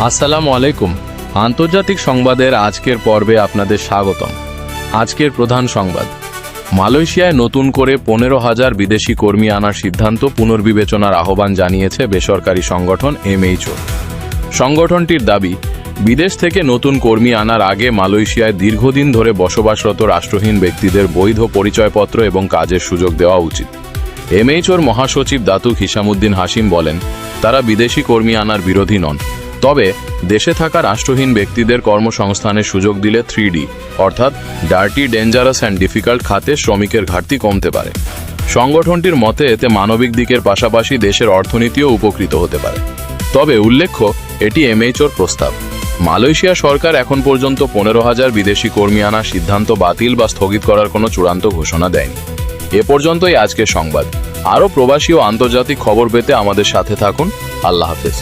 আসসালামু আলাইকুম। আন্তর্জাতিক সংবাদের আজকের পর্বে আপনাদের স্বাগতম। আজকের প্রধান সংবাদ, মালয়েশিয়ায় নতুন করে 15,000 বিদেশি কর্মী আনার সিদ্ধান্ত পুনর্বিবেচনার আহ্বান জানিয়েছে বেসরকারি সংগঠন MHO। সংগঠনটির দাবি, বিদেশ থেকে নতুন কর্মী আনার আগে মালয়েশিয়ায় দীর্ঘদিন ধরে বসবাসরত রাষ্ট্রহীন ব্যক্তিদের বৈধ পরিচয়পত্র এবং কাজের সুযোগ দেওয়া উচিত। MHOর মহাসচিব দাতুক হিসামুদ্দিন হাশিম বলেন, তারা বিদেশি কর্মী আনার বিরোধী নন, তবে দেশে থাকা রাষ্ট্রহীন ব্যক্তিদের কর্মসংস্থানের সুযোগ দিলে 3D অর্থাৎ ডার্টি, ডেঞ্জারাস অ্যান্ড ডিফিকাল্ট খাতে শ্রমিকের ঘাটতি কমতে পারে। সংগঠনটির মতে এতে মানবিক দিকের পাশাপাশি দেশের অর্থনীতিও উপকৃত হতে পারে। তবে উল্লেখ্য, এটি MHOর প্রস্তাব। মালয়েশিয়া সরকার এখন পর্যন্ত 15,000 বিদেশি কর্মী আনার সিদ্ধান্ত বাতিল বা স্থগিত করার কোনো চূড়ান্ত ঘোষণা দেয়নি। এ পর্যন্তই আজকের সংবাদ। আরও প্রবাসী ও আন্তর্জাতিক খবর পেতে আমাদের সাথে থাকুন। আল্লাহ হাফেজ।